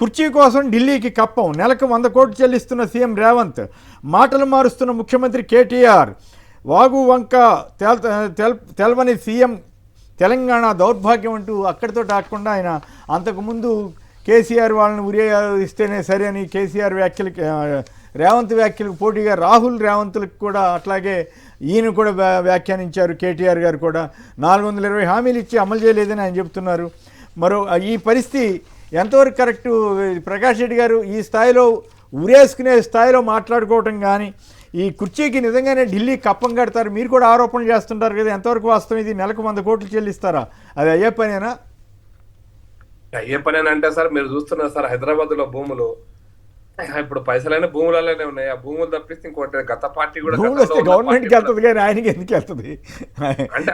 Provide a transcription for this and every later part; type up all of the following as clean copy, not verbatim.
కుర్చీ కోసం ఢిల్లీకి కప్పం, నెలకు 100 కోట్లు చెల్లిస్తున్న సీఎం రేవంత్, మాటలు మారుస్తున్న ముఖ్యమంత్రి కేటీఆర్, వాగు వంక తెల్వని సీఎం తెలంగాణ దౌర్భాగ్యం అంటూ అక్కడితో కాకుండా ఆయన అంతకుముందు కేసీఆర్ వాళ్ళని ఇస్తేనే సరే అని కేసీఆర్ వ్యాఖ్యలకి, రేవంత్ వ్యాఖ్యలకు పోటీగా రాహుల్ రేవంత్లకు కూడా అట్లాగే ఈయన కూడా వ్యాఖ్యానించారు. కేటీఆర్ గారు కూడా 420 హామీలు ఇచ్చి అమలు చేయలేదని ఆయన చెబుతున్నారు. ఈ పరిస్థితి ఎంతవరకు కరెక్టు? ప్రకాష్ రెడ్డి గారు ఈ స్థాయిలో ఉరేసుకునే స్థాయిలో మాట్లాడుకోవటం కానీ, ఈ కుర్చీకి నిజంగానే ఢిల్లీ కప్పం కడతారు, మీరు కూడా ఆరోపణలు చేస్తుంటారు కదా, ఎంతవరకు వాస్తవం? ఇది నెలకు 100 కోట్లు చెల్లిస్తారా? అది అయ్యే పనేనా? అయ్యే పనేనా అంటే సార్, మీరు చూస్తున్నారు సార్, హైదరాబాద్ లో భూములు ఇప్పుడు పైసలైన భూములలోనే ఉన్నాయి. ఆ భూములు తప్పిస్తే ఇంకోటి గత పార్టీ కూడా గవర్నమెంట్కి వెళ్తుంది కానీ ఆయనకి ఎందుకు వెళ్తుంది అంటే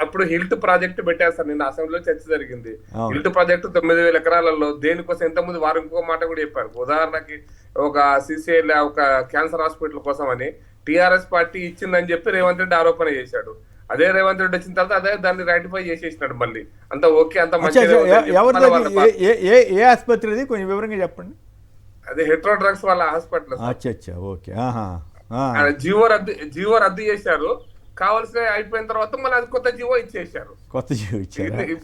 అప్పుడు హిల్ట్ ప్రాజెక్ట్ పెట్టారు సార్. నిన్న అసెంబ్లీలో చర్చ జరిగింది. హిల్ట్ ప్రాజెక్టు 9,000 ఎకరాలలో దేనికోసం ఎంతమంది వారు ఇంకో మాట కూడా చెప్పారు. ఉదాహరణకి ఒక సిసిఐ ఒక క్యాన్సర్ హాస్పిటల్ కోసం అని టిఆర్ఎస్ పార్టీ ఇచ్చిందని చెప్పి రేవంత్ రెడ్డి ఆరోపణ చేశాడు. అదే రేవంత్ రెడ్డి వచ్చిన తర్వాత అదే దాన్ని రైటిఫై చేసేసినాడు. మళ్ళీ అంత ఓకే, అంత మంచిది. ఏ ఆసుపత్రి కొంచెం వివరంగా చెప్పండి. అదే హెట్రో డ్రగ్స్ వాళ్ళ హాస్పిటల్. జీవో రద్దు చేశారు. కావాల్సిన అయిపోయిన తర్వాత మళ్ళీ అది కొత్త జీవో ఇచ్చేసారు.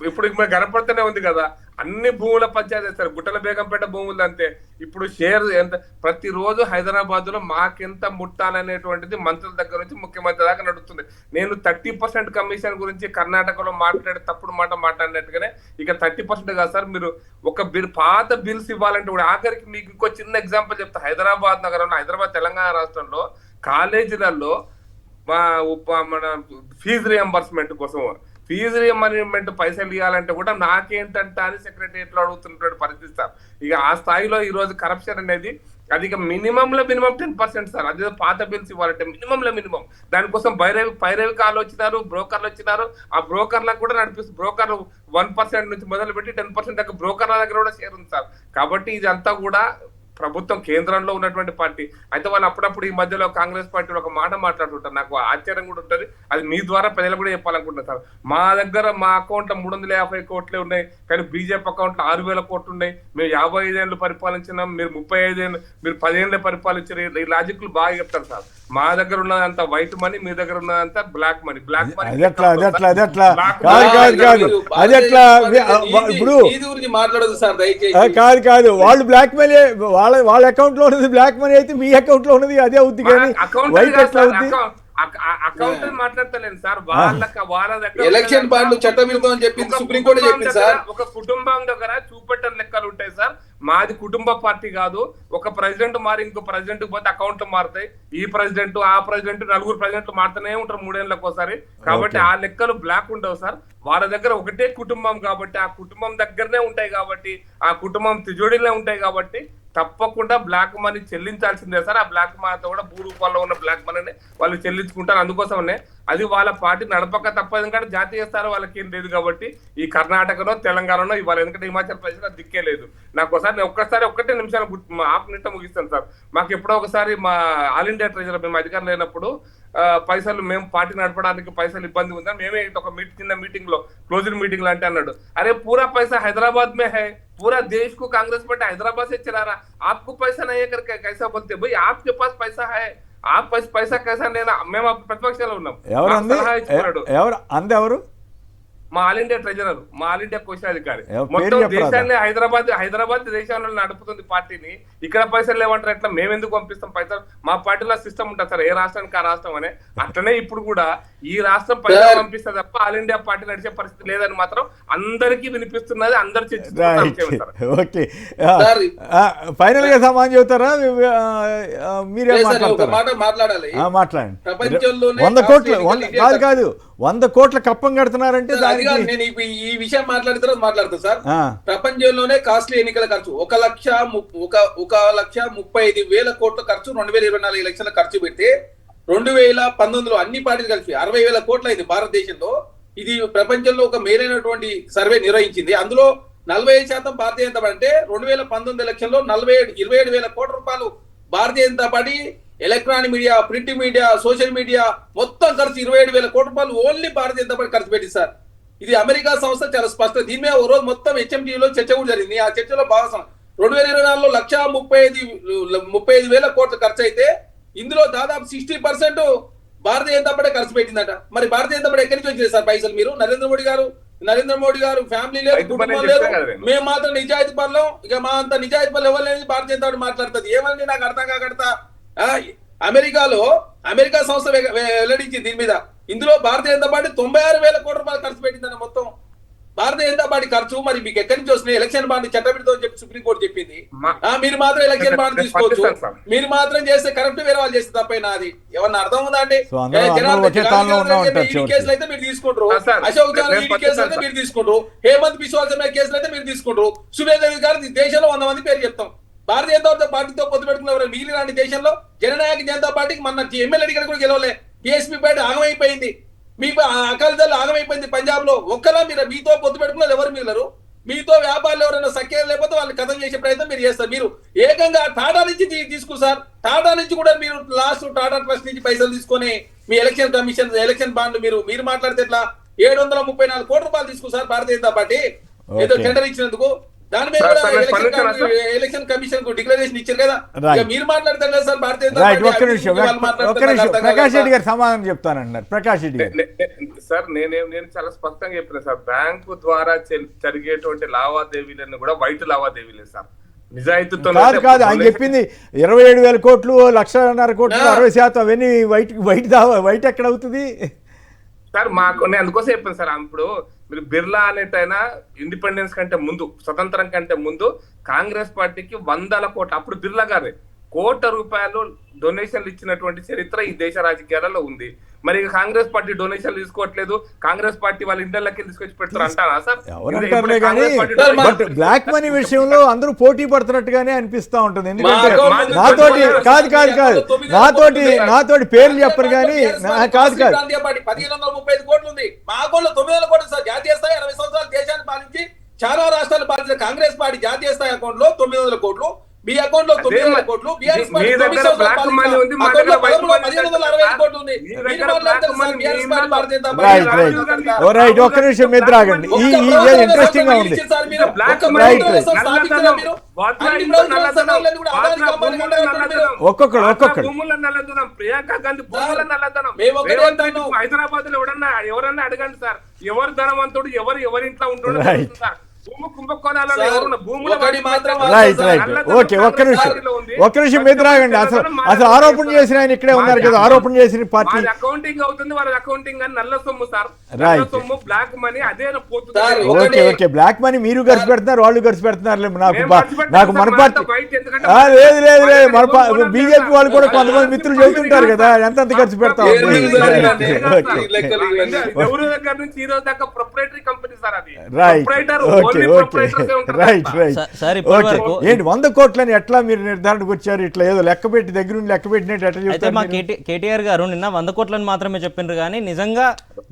ఇప్పుడు గనపడుతూనే ఉంది కదా, అన్ని భూముల పంచాయతీ చేస్తారు. గుట్టల బేగంపేట భూములు అంతే. ఇప్పుడు షేర్ ఎంత ప్రతిరోజు హైదరాబాద్ లో మాకెంత ముట్టాలనేటువంటిది మంత్రుల దగ్గర నుంచి ముఖ్యమంత్రి దాకా నడుస్తుంది. నేను 30% కమిషన్ గురించి కర్ణాటకలో మాట్లాడే తప్పుడు మాట మాట్లాడినట్టుగానే ఇక 30% కాదు సార్. మీరు ఒక పాత బిల్స్ ఇవ్వాలంటే కూడా, ఆఖరికి మీకు ఇంకో చిన్న ఎగ్జాంపుల్ చెప్తా. హైదరాబాద్ నగరంలో, హైదరాబాద్ తెలంగాణ రాష్ట్రంలో కాలేజీలలో మన ఫీజు రియంబర్స్మెంట్ కోసం ఫీజు రియంబర్స్మెంట్ పైసలు ఇవ్వాలంటే కూడా నాకేంటంట అని సెక్రటరియట్ లో అడుగుతున్నటువంటి పరిస్థితి సార్. ఇక ఆ స్థాయిలో ఈ రోజు కరప్షన్ అనేది అది ఇక మినిమం 10% సార్. అదే పాత బిల్స్ ఇవ్వాలంటే మినిమం దానికోసం పైరవికి వాళ్ళు వచ్చినారు, బ్రోకర్లు వచ్చినారు. ఆ బ్రోకర్లకు కూడా నడిపిస్తుంది. బ్రోకర్లు 1% నుంచి మొదలు పెట్టి 10% దాకా బ్రోకర్ల దగ్గర కూడా షేర్ ఉంది సార్. కాబట్టి ఇదంతా కూడా ప్రభుత్వం కేంద్రంలో ఉన్నటువంటి పార్టీ. అయితే వాళ్ళు అప్పుడప్పుడు ఈ మధ్యలో కాంగ్రెస్ పార్టీలో ఒక మాట మాట్లాడుతుంటారు. నాకు ఆశ్చర్యం కూడా ఉంటుంది. అది మీ ద్వారా ప్రజలు కూడా చెప్పాలనుకుంటున్నారు సార్. మా దగ్గర మా అకౌంట్లో 350 కోట్లే ఉన్నాయి, కానీ బీజేపీ అకౌంట్లో 6,000 కోట్లు ఉన్నాయి. మేము 55 ఏళ్ళు పరిపాలించినాం, మీరు 35 ఏళ్ళు, మీరు 10 ఏళ్ళే పరిపాలించారు. ఈ లాజిక్లు బాగా చెప్తారు సార్. మా దగ్గర ఉన్నదంతా వైట్ మనీ, మీ దగ్గర ఉన్నదంతా బ్లాక్ మనీ. బ్లాక్ మనీ కాదు, వాళ్ళు బ్లాక్ మనీ, వాళ్ళ అకౌంట్ లో ఉన్నది బ్లాక్ మనీ అయితే మీ అకౌంట్ లో ఉన్నది అదే అవుద్ది. కానీ అకౌంట్ మాట్లాడతలేను సార్. వాళ్ళ దగ్గర ఎలక్షన్ బాండ్లు చట్టవిరుద్ధం అని చెప్పింది సుప్రీంకోర్టు చెప్పింది సార్. ఒక కుటుంబం దగ్గర చూపెట్టని లెక్కలు ఉంటాయి సార్. మాది కుటుంబ పార్టీ కాదు. ఒక ప్రెసిడెంట్ మారి ఇంకో ప్రెసిడెంట్ పోతే అకౌంట్లు మారుతాయి. ఈ ప్రెసిడెంట్ ఆ ప్రెసిడెంట్ 4 ప్రెసిడెంట్లు మారుతూనే ఉంటారు 3 ఏళ్ళకి ఒకసారి. కాబట్టి ఆ లెక్కలు బ్లాక్ ఉండవు సార్. వాళ్ళ దగ్గర ఒకటే కుటుంబం కాబట్టి ఆ కుటుంబం దగ్గరనే ఉంటాయి కాబట్టి ఆ కుటుంబం తిజోడిలో ఉంటాయి కాబట్టి తప్పకుండా బ్లాక్ మనీ చెల్లించాల్సిందే సార్. ఆ బ్లాక్ మనీతో కూడా భూ రూపాల్లో ఉన్న బ్లాక్ మనీని వాళ్ళు చెల్లించుకుంటారు. అందుకోసమనే అది వాళ్ళ పార్టీ నడపక తప్పదు. ఎందుకంటే జాతీయ స్థాయిలో వాళ్ళకి ఏం లేదు కాబట్టి ఈ కర్ణాటకలో తెలంగాణలో ఇవ్వాలి. ఎందుకంటే హిమాచల్ ప్రదేశ్లో దిక్కే లేదు. నాకు ఒకసారి ఒక్కటే నిమిషాలు 1/2 నిమిషం ముగిస్తాను సార్. మాకు ఎప్పుడో ఒకసారి మా ఆల్ ఇండియా ట్రెజరర్ మేము అధికారం లేనప్పుడు పైసలు మేము పార్టీ నడపడానికి పైసలు ఇబ్బంది ఉందని మేమే ఒక చిన్న మీటింగ్ లో క్లోజింగ్ మీటింగ్ లో అంటే అన్నాడు, అరే పూరా పైసా హైదరాబాద్ మే హై, पूरा देश को कांग्रेस पार्टी हैदराबाद से चला रहा, आपको पैसा नहीं है करके कैसा बोलते? भाई आपके पास पैसा है, आप पैसा कैसा लेना? మేము ప్రతిపక్షంలో ఉన్నాం. మా ఆల్ ఇండియా ట్రెజరర్, మా ఆల్ ఇండియా కోశాధికారి, మొత్తం దేశాన్ని హైదరాబాద్ దేశంలో నడుపుతుంది పార్టీని. ఇక్కడ పైసలు లేవంటారు ఎట్లా? మేము ఎందుకు పంపిస్తాం పైసలు? మా పార్టీలో సిస్టమ్ ఉంటుంది సార్, ఏ రాష్ట్రానికి ఆ రాష్ట్రం అనే. అట్లనే ఇప్పుడు కూడా ఈ రాష్ట్రం పైసలు పంపిస్తే తప్ప ఆల్ ఇండియా పార్టీ నడిచే పరిస్థితి లేదని మాత్రం అందరికీ వినిపిస్తున్నది. అందరు ఫైనల్ గా సమాధానం చెబుతారా? మీరే మాట్లాడాలి. మాట్లాడండి. 100 కోట్లు కాదు 100 కోట్ల కప్పం కడుతున్నారంటే నేను ఈ విషయం మాట్లాడిన తర్వాత మాట్లాడతాను సార్. ప్రపంచంలోనే కాస్ట్లీ ఎన్నికల ఖర్చు 1,35,000 కోట్ల ఖర్చు 2024 ఎలక్షన్ల ఖర్చు పెట్టి 2019లో అన్ని పార్టీలు కలిసి 60,000 కోట్లు అయింది భారతదేశంలో. ఇది ప్రపంచంలో ఒక మేలైనటువంటి సర్వే నిర్వహించింది. అందులో 45% భారతీయ జనతా పార్టీ అంటే 2019 ఎలక్షన్ లో 27,000 కోట్ల రూపాయలు Bharatiya Janata party electronic media, print media, social media మొత్తం ఖర్చు 27,000 కోట్ల రూపాయలు ఓన్లీ భారతీయ జనతా పార్టీ ఖర్చు పెట్టింది సార్. ఇది అమెరికా సంస్థ చాలా స్పష్టం. దీని మీద ఓ రోజు మొత్తం హెచ్ఎంటీలో చర్చ కూడా జరిగింది. ఆ చర్చలో భాగస్వామ్యం 2024లో 1,35,000 కోట్లు ఖర్చు అయితే ఇందులో దాదాపు 60% భారతీయ జనతా పార్టీ ఖర్చు పెట్టిందట. మరి భారతీయ జనతా పార్టీ ఎక్కడి నుంచి వచ్చింది సార్ పైసలు? మీరు నరేంద్ర మోడీ గారు ఫ్యామిలీ లేదు, కుటుంబం లేదు, మేము మాత్రం నిజాయితీ పనులు, ఇక మా అంత నిజాయితీ పనులు ఎవరు భారతీయ జనతా పార్టీ మాట్లాడుతుంది. ఏమని నాకు అర్థం కాకడతా. అమెరికా సంస్థ వెల్లడించింది దీని మీద. ఇందులో భారతీయ జనతా పార్టీ 96,000 కోట్ల రూపాయలు ఖర్చు పెట్టిందన్న మొత్తం భారతీయ జనతా పార్టీ ఖర్చు. మరి మీకు ఎక్కడి నుంచి వస్తున్నాయి? ఎలక్షన్ బాండ్ చట్టబిడ్డతో చెప్పి సుప్రీంకోర్టు చెప్పింది. మీరు మాత్రం ఎలక్షన్ బాండ్ తీసుకోవచ్చు, మీరు మాత్రం చేస్తే కరెక్ట్, వేరే వాళ్ళు చేస్తే తప్పైనా అది ఏమన్నా అర్థం ఉందా అండి? కేసులు అయితే మీరు తీసుకుంటారు, అశోక్ చౌదరి కేసులు అయితే మీరు తీసుకుంటారు, హేమంత్ బిశ్వా శర్మ కేసులు అయితే మీరు తీసుకుంటారు, సురేంద్ర గారు దేశంలో 100 మంది పేరు చెప్తాం. భారతీయ జనతా పార్టీతో పొత్తు పెట్టుకున్న మిగిలిన దేశంలో జననాయక జనతా పార్టీకి మన ఎమ్మెల్యే టికెట్ కూడా గెలవలే. టీఎస్పీ పార్టీ ఆగమైపోయింది, మీకు అకాలీదళ ఆగమైపోయింది పంజాబ్ లో. ఒక్కలా మీరు మీతో పొత్తు పెట్టుకున్నారు ఎవరు మిగిలరు. మీతో వ్యాపారులు ఎవరైనా సఖ్యం లేకపోతే వాళ్ళని కథం చేసే ప్రయత్నం మీరు చేస్తారు. మీరు ఏకంగా టాటా నుంచి తీసుకున్నారు. టాటా నుంచి కూడా మీరు లాస్ట్ టాటా ట్రస్ట్ నుంచి పైసలు తీసుకొని మీ ఎలక్షన్ బాండ్ మీరు మాట్లాడితే ఎట్లా? 734 కోట్ల రూపాయలు తీసుకున్నారు భారతీయ జనతా పార్టీ ఏదో టెండర్ ఇచ్చినందుకు. దాని మీద ఎలక్షన్ కమిషన్ కు డిక్లరేషన్ ఇచ్చారు కదా. మీరు మాట్లాడతారు సార్ భారతీయ జనతా పార్టీ. ప్రకాష్ రెడ్డి గారు సమాధానం చెప్తానంటున్నారు. ప్రకాష్ రెడ్డి గారు సార్ నేను చాలా స్పష్టంగా చెప్పిన సార్, బ్యాంకు ద్వారా జరిగేటువంటి లావాదేవీలను కూడా వైట్ లావాదేవీలే సార్, నిజాయితీతో కాదు. ఆయన చెప్పింది 27,000 కోట్లు, 1,50,000 కోట్లు, 60% అవన్నీ వైట్ ఎక్కడ అవుతుంది సార్? నేను అందుకోసం చెప్పాను సార్. ఇప్పుడు మీరు బిర్లా అనేటైనా ఇండిపెండెన్స్ కంటే ముందు, స్వతంత్రం కంటే ముందు కాంగ్రెస్ పార్టీకి 100 కోట్లు, అప్పుడు బిర్లా గారే ₹1,00,00,000 డొనేషన్లు ఇచ్చినటువంటి చరిత్ర ఈ దేశ రాజకీయాలలో ఉంది. మరి కాంగ్రెస్ పార్టీ డొనేషన్లు తీసుకోవట్లేదు, కాంగ్రెస్ పార్టీ వాళ్ళ ఇండ్లకి తీసుకొచ్చి పెడతారు అంటారా సార్? బ్లాక్ మనీ విషయంలో అందరూ పోటీ పడుతున్నట్టుగానే అనిపిస్తా ఉంటుంది. ఎందుకంటే నాతోటి పేర్లు చెప్పరు కానీ కాదు 1,535 కోట్లు ఉంది. మా అకౌంట్ లో 900 కోట్లు సార్. జాతీయ స్థాయి 60 సంవత్సరాలు దేశాన్ని పాలించి చాలా రాష్ట్రాలు పాలించిన కాంగ్రెస్ పార్టీ జాతీయ స్థాయి అకౌంట్ లో 900 కోట్లు, మీ అకౌంట్ లో 900 కోట్లు, బీఆర్ఎస్ పార్టీ 9 సంవత్సరాలు పాలించిన అకౌంట్ లో 1,565 కోట్లు ఉంది. ఒక్క నిమిషం మీద రాగండి. ఈ ఇంట్రెస్టింగ్ గా ఉంది. ఒక్కొక్కడు ప్రియాంక గాంధీ హైదరాబాద్ లో ఎవరన్నా అడగండి సార్, ఎవరు ధనవంతుడు, ఎవరి ఇంట్లో ఉంటున్నారు సార్. ఒక్క నిమిషం మీద రాగండి. అసలు ఆరోపణ చేసిన ఆయన ఇక్కడే ఉన్నారు కదా, ఆరోపణ చేసిన పార్టీ అకౌంటింగ్ అవుతుంది, వాళ్ళ అకౌంటింగ్ అని నల్ల సొమ్ము సార్, సొమ్ము బ్లాక్ మనీ అదే పోతుంది. ఓకే బ్లాక్ మనీ మీరు ఖర్చు పెడుతున్నారు, వాళ్ళు ఖర్చు పెడుతున్నారు. నాకు మన పార్టీ లేదు మన బీజేపీ వాళ్ళు కూడా కొంతమంది మిత్రులు చెబుతుంటారు కదా ఎంత ఖర్చు పెడతా ఉంది. ఎవరి దగ్గర నుంచి ఈ రోజు దాకా ప్రొప్రైటరీ కంపెనీ సార్ అది. ఏంటి 100 కోట్లని ఎట్లా మీరు నిర్ధారణకు వచ్చారు? ఇట్లా ఏదో లెక్క పెట్టి దగ్గర నుండి లెక్క పెట్టినట్టు ఎట్లా చెప్తారు? మా కేటీఆర్ గారు నిన్న 100 కోట్లని మాత్రమే చెప్పిండ్రు కానీ నిజంగా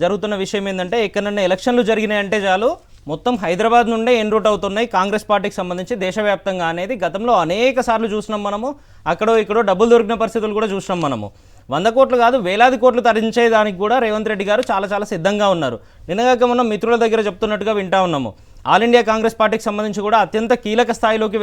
జరుగుతున్న విషయం ఏంటంటే ఎక్కడన్నా ఎలక్షన్లు జరిగినాయంటే చాలు మొత్తం హైదరాబాద్ నుండే ఎన్రూట్ అవుతున్నాయి కాంగ్రెస్ పార్టీకి సంబంధించి దేశవ్యాప్తంగా అనేది గతంలో అనేక సార్లు చూసినాం మనము. అక్కడో ఇక్కడో డబ్బులు దొరికిన పరిస్థితులు కూడా చూసినాం మనము. 100 కోట్లు కాదు వేలాది కోట్లు తరించేదానికి కూడా రేవంత్ రెడ్డి గారు చాలా సిద్ధంగా ఉన్నారు. నిన్నగాక మనం మిత్రుల దగ్గర చెప్తున్నట్టుగా వింటా ఉన్నాము. ఆల్ ఇండియా కాంగ్రెస్ పార్టీకి సంబంధించి కూడా అత్యంత కీలక స్థాయిలోకి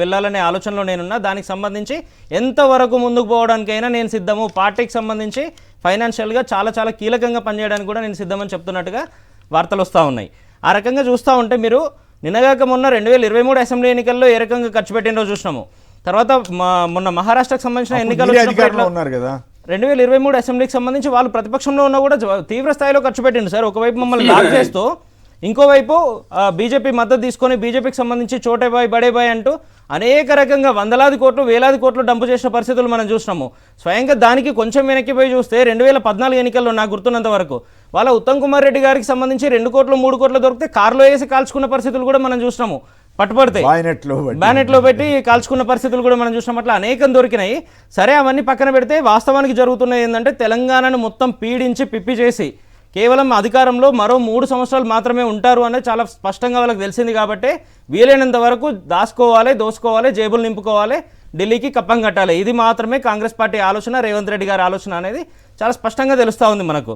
వెళ్ళాలనే ఆలోచనలో నేనున్నా. దానికి సంబంధించి ఎంతవరకు ముందుకు పోవడానికైనా నేను సిద్ధము, పార్టీకి సంబంధించి ఫైనాన్షియల్గా చాలా కీలకంగా పనిచేయడానికి కూడా నేను సిద్ధమని చెప్తున్నట్టుగా వార్తలు వస్తూ ఉన్నాయి. ఆ రకంగా చూస్తూ ఉంటే మీరు నిన్నగాక మొన్న 2023 అసెంబ్లీ ఎన్నికల్లో ఏ రకంగా ఖర్చు పెట్టినో చూసినాము. తర్వాత మొన్న మహారాష్ట్రకి సంబంధించిన ఎన్నికలు 2023 అసెంబ్లీకి సంబంధించి వాళ్ళు ప్రతిపక్షంలో ఉన్నా కూడా తీవ్ర స్థాయిలో ఖర్చు పెట్టిండు సార్. ఒకవైపు మమ్మల్ని లాక్ చేస్తూ ఇంకోవైపు బీజేపీ మద్దతు తీసుకొని బీజేపీకి సంబంధించి చోటే బాయ్ బడే బాయ్ అంటూ అనేక రకంగా వందలాది కోట్లు వేలాది కోట్లు డంపు చేసిన పరిస్థితులు మనం చూసినాము. స్వయంగా దానికి కొంచెం వెనక్కిపోయి చూస్తే 2014 ఎన్నికల్లో నాకు గుర్తున్నంత వరకు వాళ్ళ ఉత్తమ్ కుమార్ రెడ్డి గారికి సంబంధించి 2 కోట్లు 3 కోట్లు దొరికితే కారులో వేసి కాల్చుకున్న పరిస్థితులు కూడా మనం చూసినాము. పట్టుబడితే బ్యానెట్లో పెట్టి కాల్చుకున్న పరిస్థితులు కూడా మనం చూసినాం. అట్లా అనేకం దొరికినాయి. సరే అవన్నీ పక్కన పెడితే వాస్తవానికి జరుగుతున్నది ఏంటంటే తెలంగాణను మొత్తం పీడించి పిప్పి చేసి కేవలం అధికారంలో మరో 3 సంవత్సరాలు మాత్రమే ఉంటారు అనేది చాలా స్పష్టంగా వాళ్ళకి తెలిసింది. కాబట్టి వీలైనంత వరకు దాచుకోవాలి, దోసుకోవాలి, జేబులు నింపుకోవాలి, ఢిల్లీకి కప్పం కట్టాలి. ఇది మాత్రమే కాంగ్రెస్ పార్టీ ఆలోచన, రేవంత్ రెడ్డి గారి ఆలోచన అనేది చాలా స్పష్టంగా తెలుస్తూ ఉంది మనకు.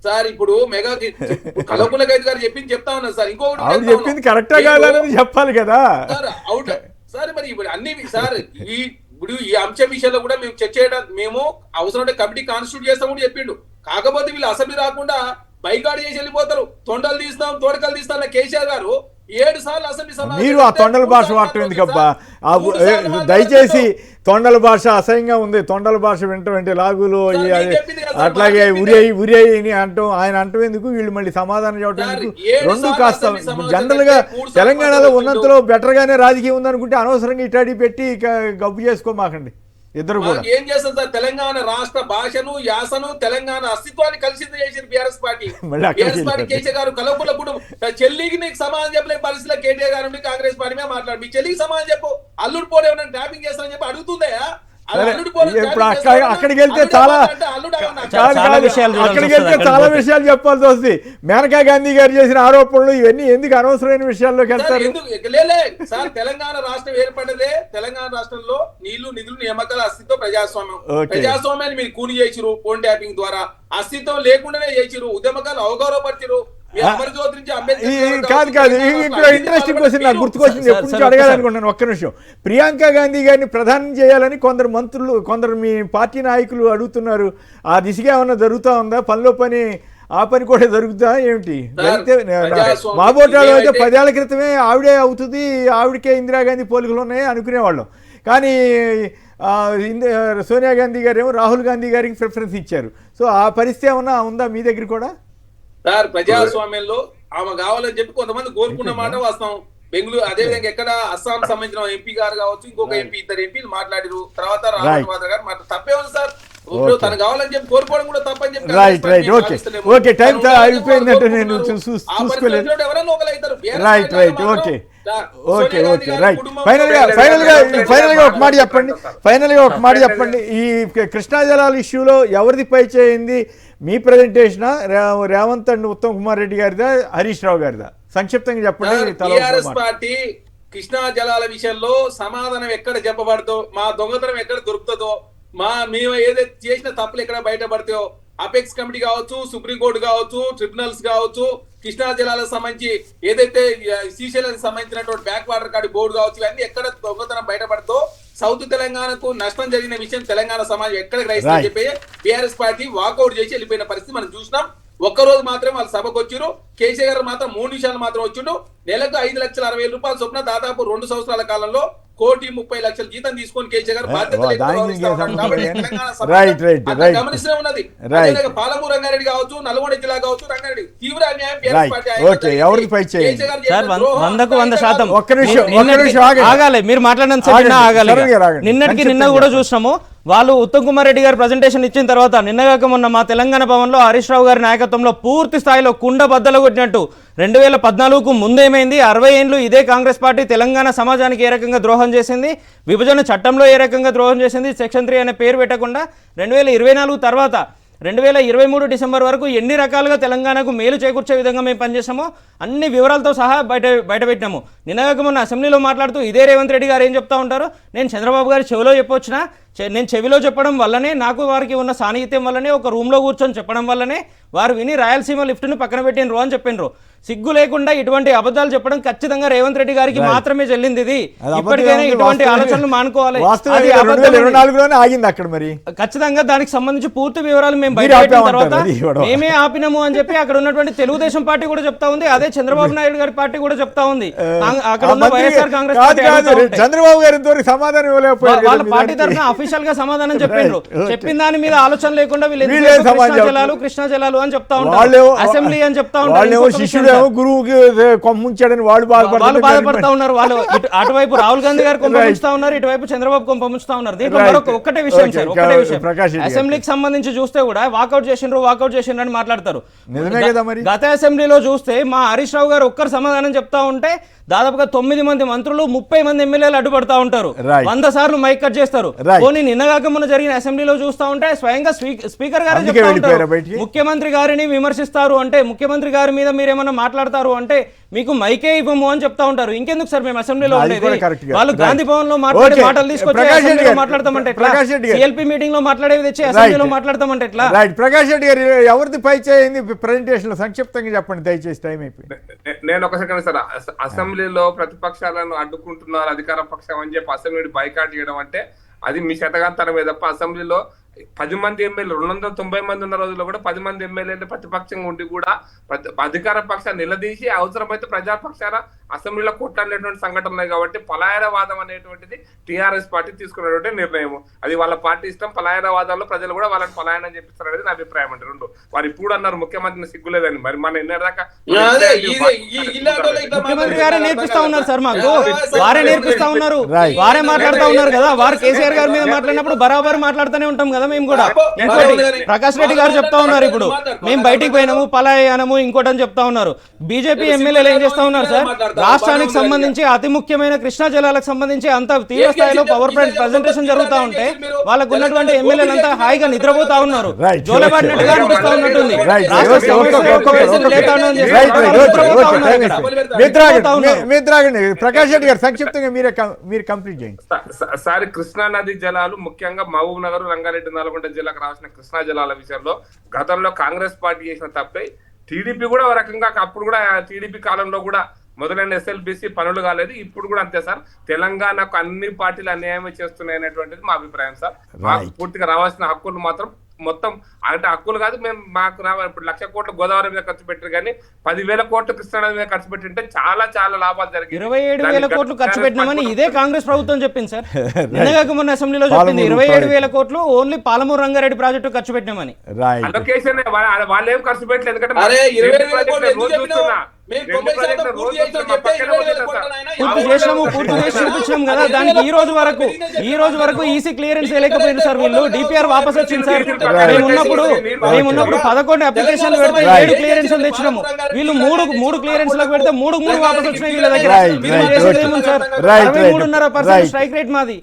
సార్ ఇప్పుడు మెగా కలవకుల గైడ్ గారు చెప్పింది చెప్తా ఉన్నారు సార్. ఇంకొకటి ఆవిడ చెప్పింది కరెక్టా కాదని చెప్పాలి కదా సార్. అవుట్ సార్ మరి ఇప్పుడు అన్ని సార్ ఇప్పుడు ఈ అంశం విషయంలో కూడా మేము చర్చ చేయడం, మేము అవసరం ఉంటే కమిటీ కాన్స్టిట్యూట్ చేస్తాం కూడా చెప్పిండు. కాకపోతే వీళ్ళు అసెంబ్లీ రాకుండా బైకాట్ చేసి వెళ్ళిపోతారు. తొండలు తీస్తాం తోడకలు తీస్తాం కేసీఆర్ గారు 7 సార్లు అసెంబ్లీ మీరు ఆ తొండల భాష వాడటం ఎందుకబ్బా? దయచేసి తొండల భాష అసహ్యంగా ఉంది. తొండల భాష వెంట లాగులు అట్లాగే ఉరేయి అంటూ ఆయన అంటూ ఎందుకు, వీళ్ళు మళ్ళీ సమాధానం చెప్పడం ఎందుకు? రెండు కాస్త జనరల్ గా తెలంగాణలో ఉన్నంతలో బెటర్ గానే రాజకీయం ఉందనుకుంటే అనవసరంగా ఇటాడి పెట్టి గబ్బు చేసుకోమాకండి ఇద్దరు కూడా. ఏం చేస్తారు సార్? తెలంగాణ రాష్ట్ర భాషను యాసను తెలంగాణ అస్తిత్వాన్ని కలిసి చేసిన BRS party. BRS party KCR గారు కలవకున్నప్పుడు చెల్లికి నీకు సమాధానం చెప్పలే పరిస్థితిలో కేటీఆర్ గారు కాంగ్రెస్ పార్టీ మీద మాట్లాడు, మీ చెల్లికి సమాధానం చెప్పు, అల్లుడు పోటీ ఏమైనా ట్యాపింగ్ చేస్తారని చెప్పి అడుగుతుందా? ఇప్పుడు అక్కడికి వెళ్తే చాలా విషయాలు చెప్పాల్సి వస్తుంది. మేనకా గాంధీ గారు చేసిన ఆరోపణలు ఇవన్నీ ఎందుకు అనవసరమైన విషయాల్లోకి వెళ్తారు? సార్ తెలంగాణ రాష్ట్రం ఏర్పడ్డదే, తెలంగాణ రాష్ట్రంలో నీళ్లు నిధులు నియామకాల అస్తిత్వం ప్రజాస్వామ్యం. ప్రజాస్వామ్యాన్ని మీరు కూని చేసిరు ఫోన్ ట్యాపింగ్ ద్వారా, అస్తిత్వం లేకుండానే చేసిరు, ఉద్యమకాలు అవగౌరవపరిచిరు. కాదు ఇక్కడ ఇంట్రెస్టింగ్ క్వశ్చన్ నాకు గుర్తుకొచ్చింది, ఎప్పటి నుంచి అడగాలనుకుంటున్నాను. ఒక్క నిమిషం. ప్రియాంక గాంధీ గారిని ప్రధానం చేయాలని కొందరు మంత్రులు, కొందరు మీ పార్టీ నాయకులు అడుగుతున్నారు. ఆ దిశగా ఏమన్నా జరుగుతూ ఉందా? పనిలో పని ఆ పని కూడా జరుగుతుందా ఏమిటి? మాబోటాలో అయితే 10 ఏళ్ల క్రితమే ఆవిడే అవుతుంది, ఆవిడకే ఇందిరాగాంధీ పోలికలు ఉన్నాయి అనుకునేవాళ్ళం. కానీ సోనియా గాంధీ గారు ఏమో రాహుల్ గాంధీ గారికి ప్రిఫరెన్స్ ఇచ్చారు. సో ఆ పరిస్థితి ఏమన్నా ఉందా మీ దగ్గర కూడా? సార్ ప్రజాస్వామ్యంలో ఆమె కావాలని చెప్పి కొంతమంది కోరుకున్న మాట వాస్తవం. బెంగళూరు అదేవిధంగా ఎక్కడ అస్సాం సంబంధించిన ఎంపీ గారు కావచ్చు, ఇంకొక ఎంపీ, 2 ఎంపీలు మాట్లాడారు. తర్వాత రామచంద్ర గారు మాట్లాడు, తప్పే ఉంది సార్. తను కావాలని చెప్పి కోరుకోవడం కూడా తప్పని చెప్పి అయిపోయిందంటే నేను చూసుకోలేదు. ఎవరైనా ఒకరు అవుతారు. ఫైనల్ గా ఒక మాట చెప్పండి. ఈ కృష్ణా జలాల ఇష్యూలో ఎవరిది పై చేయింది? మీ ప్రెజెంటేషన్ రేవంత్ అండ్ ఉత్తమ్ కుమార్ రెడ్డి గారిదా, హరీష్ రావు గారిదా? సంక్షిప్తంగా చెప్పండి. టీఆర్ఎస్ పార్టీ కృష్ణా జలాల విషయంలో సమాధానం ఎక్కడ చెప్పబడుతో, మా దొంగతనం ఎక్కడ దొరుకుతుందో, మేము ఏదైతే చేసిన తప్పులు ఎక్కడ బయటపడతాయో, అపెక్స్ కమిటీ కావచ్చు, సుప్రీంకోర్టు కావచ్చు, ట్రిబ్యునల్స్ కావచ్చు, కృష్ణా జలాలకు సంబంధించి ఏదైతే శ్రీశైలానికి సంబంధించినటువంటి బ్యాక్ వాటర్ కార్డు బోర్డు కావచ్చు, ఇవన్నీ ఎక్కడ దొంగతనం బయటపడుతో సౌత్ తెలంగాణకు నష్టం జరిగిన విషయం తెలంగాణ సమాజం ఎక్కడ గ్రహిస్తుందని చెప్పి బీఆర్ఎస్ పార్టీ వాకౌట్ చేసి వెళ్ళిపోయిన పరిస్థితి మనం చూసినాం. ఒక్కరోజు మాత్రం వాళ్ళు సభకు వచ్చారు. కేసీఆర్ గారు మాత్రం 3 నిమిషాలు మాత్రం వచ్చిండు. నెలకు 5,60,000 రూపాయల చొప్పున దాదాపు 2 సంవత్సరాల కాలంలో 1,30,00,000 జీతం తీసుకొని కేసీఆర్ గారు గమనిస్తూనే ఉన్నది. పాలమూరు రంగారెడ్డి కావచ్చు, నల్గొండ జిల్లా కావచ్చు, రంగారెడ్డి తీవ్ర అన్యాయం మీరు మాట్లాడినంత నిన్నటికి నిన్న కూడా చూసినాము. వాళ్ళు ఉత్తమ్ కుమార్ రెడ్డి గారు ప్రజెంటేషన్ ఇచ్చిన తర్వాత నిన్నగాక మొన్న మా తెలంగాణ భవన్లో హరీష్ రావు గారి నాయకత్వంలో పూర్తి స్థాయిలో కుండ బద్దలు కొట్టినట్టు 2014కు ముందేమైంది, 60 ఏళ్ళు ఇదే కాంగ్రెస్ పార్టీ తెలంగాణ సమాజానికి ఏ రకంగా ద్రోహం చేసింది, విభజన చట్టంలో ఏ రకంగా ద్రోహం చేసింది, సెక్షన్ 3 అనే పేరు పెట్టకుండా 2024 తర్వాత 2023 డిసెంబర్ వరకు ఎన్ని రకాలుగా తెలంగాణకు మేలు చేకూర్చే విధంగా మేము పనిచేసామో అన్ని వివరాలతో సహా బయటపెట్టినాము. నిన్నగాక మొన్న అసెంబ్లీలో మాట్లాడుతూ ఇదే రేవంత్ రెడ్డి గారు ఏం చెప్తా ఉంటారు, నేను చంద్రబాబు గారి చెవిలో చెప్పొచ్చినా, నేను చెవిలో చెప్పడం వల్లనే, నాకు వారికి ఉన్న సాన్నిహిత్యం వల్లనే, ఒక రూమ్లో కూర్చొని చెప్పడం వల్లనే వారు విని రాయలసీమ లిఫ్ట్ను పక్కన పెట్టినరు అని చెప్పినారు. సిగ్గు లేకుండా ఇటువంటి అబద్ధాలు చెప్పడం ఖచ్చితంగా రేవంత్ రెడ్డి గారికి మాత్రమే చెల్లింది. ఇది ఇప్పటికైనా ఇటువంటి ఆలోచనలు మానుకోవాలి. ఖచ్చితంగా దానికి సంబంధించి పూర్తి వివరాలు మేము బయట తర్వాత మేమే ఆపినాము అని చెప్పి అక్కడ ఉన్నటువంటి తెలుగుదేశం పార్టీ కూడా చెప్తా ఉంది, అదే చంద్రబాబు నాయుడు గారి పార్టీ కూడా చెప్తా ఉంది. అక్కడ ఉన్న వైఎస్ఆర్ కాంగ్రెస్ చంద్రబాబు గారి సమాధానం వాళ్ళ పార్టీ తరఫున అఫీషియల్ గా సమాధానం చెప్పిండ్రు. చెప్పిన దాని మీద ఆలోచన లేకుండా వీళ్ళు కృష్ణా జలాలు అని చెప్తా ఉంటారు, అసెంబ్లీ అని చెప్తా ఉంటారు. గురువుకి కొమ్ముంచాడని వాళ్ళు బాధపడతా ఉన్నారు. వాళ్ళు అటువైపు రాహుల్ గాంధీ గారు కొంపముంచుతా ఉన్నారు, ఇటువైపు చంద్రబాబు కొంపముంచుతా ఉన్నారు. దీంట్లో మరొక ఒక్కటే విషయం సార్, ఒకటే విషయం, అసెంబ్లీకి సంబంధించి చూస్తే కూడా వాకౌట్ చేసిండ్రు అని మాట్లాడతారు. గత అసెంబ్లీలో చూస్తే మా హరీష్ రావు గారు ఒక్కరు సమాధానం చెప్తా ఉంటే దాదాపుగా 9 మంది మంత్రులు 30 మంది ఎమ్మెల్యేలు అడ్డుపడతా ఉంటారు, 100 సార్లు మైక్ కట్ చేస్తారు. పోనీ నిన్నగాక మొన్న జరిగిన అసెంబ్లీలో చూస్తా ఉంటే స్వయంగా స్పీకర్ గారే చెప్తా ఉంటారు, ముఖ్యమంత్రి గారిని విమర్శిస్తారు అంటే ముఖ్యమంత్రి గారి మీద మీరేమన్నా మాట్లాడతారు అంటే మీకు మైకే ఇవ్వము అని చెప్తా ఉంటారు. ఇంకెందుకు సార్ మేము అసెంబ్లీలో అది ఉండేది? కూడా correct గా. వాళ్ళు Right. గాంధీ భవన్ లో మాట్లాడే Okay. మాటలు తీసుకొచ్చి ప్రకాష్ రెడ్డి అసెంబ్లీలో గారు, మాట్లాడతామంటే ఎట్లా? ప్రకాష్ రెడ్డి గారు. సిఎల్పి మీటింగ్ లో మాట్లాడేది తెచ్చి అసెంబ్లీలో మాట్లాడతామంటే ఎట్లా? రైట్. ప్రకాష్ రెడ్డి గారు ఎవరిది పై చేయింది ప్రెజెంటేషన్ లో సంక్షిప్తంగా చెప్పండి దయచేసి, టైం అయిపోయింది. నేను ఒక సెకండ్ సార్, అసెంబ్లీలో ప్రతిపక్షాలను అడ్డుకుంటున్నారు అధికార పక్షం అని చెప్పి అసెంబ్లీని బైకాట్ చేయడం అంటే అది మీ శతగాంతరమే తప్ప అసెంబ్లీలో 10 మంది ఎమ్మెల్యేలు 290 మంది ఉన్న రోజుల్లో కూడా 10 మంది ఎమ్మెల్యేలు ప్రతిపక్షంగా ఉండి కూడా అధికార పక్షాన్ని నిలదీసి అవసరమైతే ప్రజాపక్షాన అసెంబ్లీలో కొట్లాడినటువంటి సంఘటనలు ఉన్నాయి. కాబట్టి పలాయనవాదం అనేటువంటిది టీఆర్ఎస్ పార్టీ తీసుకున్నటువంటి నిర్ణయం. అది వాళ్ళ పార్టీ ఇష్టం. పలాయనవాదంలో ప్రజలు కూడా వాళ్ళని పలాయనం చేపిస్తారు అనేది నా అభిప్రాయం. అంటే రెండు వారు ఇప్పుడు అన్నారు ముఖ్యమంత్రిని సిగ్గులేదని, మరి మన ఎన్నదాకా ముఖ్యమంత్రి గారే నేర్పిస్తా ఉన్నారు సార్, మాకు వారే నేర్పిస్తా ఉన్నారు, వారే మాట్లాడుతూ ఉన్నారు కదా. వారు కేసీఆర్ గారి మీద మాట్లాడినప్పుడు బరాబర్ మాట్లాడుతూనే ఉంటాం కదా మేము కూడా. ఇంకోటి ప్రకాష్ రెడ్డి గారు చెప్తా ఉన్నారు, ఇప్పుడు మేము బయటికి పోయినాము పలాయనము ఇంకోటి అని చెప్తా ఉన్నారు. బీజేపీ ఎమ్మెల్యేలు ఏం చేస్తా ఉన్నారు సార్, రాష్ట్రానికి సంబంధించి అతి ముఖ్యమైన కృష్ణా జలాలకు సంబంధించి అంత తీవ్ర స్థాయిలో పవర్ ప్లాంట్ ప్రెజెంటేషన్ జరుగుతా ఉంటే వాళ్ళకు ఉన్నటువంటి ఎమ్మెల్యేలు అంతా హాయిగా నిద్రపోతా ఉన్నారు, జోలబాడినట్టుగా అనిపిస్తా ఉన్నట్టుంది. ప్రకాష్ రెడ్డి గారు సంక్షిప్తంగా మీరు కంప్లీట్ చేయండి సారి. కృష్ణా నది జలాలు ముఖ్యంగా మహబూబ్ నగర్, రంగారెడ్డి, నల్గొండ జిల్లాకు రావాల్సిన కృష్ణా జలాల విషయంలో గతంలో కాంగ్రెస్ పార్టీ చేసిన తప్పై టీడీపీ కూడా ఒక రకంగా అప్పుడు కూడా టీడీపీ కాలంలో కూడా మొదలైన ఎస్ఎల్బిసి పనులు కాలేదు. ఇప్పుడు కూడా అంతే సార్. తెలంగాణకు అన్ని పార్టీలు అన్యాయం చేస్తున్నాయి అనేటువంటిది మా అభిప్రాయం సార్. మాకు పూర్తిగా రావాల్సిన హక్కులు మాత్రం మొత్తం అంటే హక్కులు కాదు, మేము మాకు రావాలి. ఇప్పుడు 1,00,000 కోట్లు గోదావరి మీద ఖర్చు పెట్టారు కానీ 10,000 కోట్లు కృష్ణానది మీద ఖర్చు పెట్టింటే చాలా చాలా లాభాలు జరిగాయి. 27,000 కోట్లు ఖర్చు పెట్టినామని ఇదే కాంగ్రెస్ ప్రభుత్వం చెప్పింది సార్. నిన్నగాక మొన్న అసెంబ్లీలో చెప్పింది 27,000 కోట్లు ఓన్లీ పాలమూరు రంగారెడ్డి ప్రాజెక్టు ఖర్చు పెట్టినామని. అలొకేషన్ వాళ్ళు ఏం ఖర్చు పెట్టలేదు ఎందుకంటే పూర్తి చేసినాము, పూర్తి చేసి చూపించినాం కదా. దానికి ఈ రోజు వరకు ఈసీ క్లియరెన్స్ లేకపోయింది సార్. వీళ్ళు డిపిఆర్ వాపస్ వచ్చింది సార్. మేమున్నప్పుడు 11 అప్లికేషన్లు పెడితే 7 క్లియరెన్స్ తెచ్చినాము. వీళ్ళు మూడు క్లియరెన్స్ లకు పెడితే 3 వాపస్ వచ్చినాయి వీళ్ళ దగ్గర. సార్ 63.5% స్ట్రైక్ రేట్ మాది.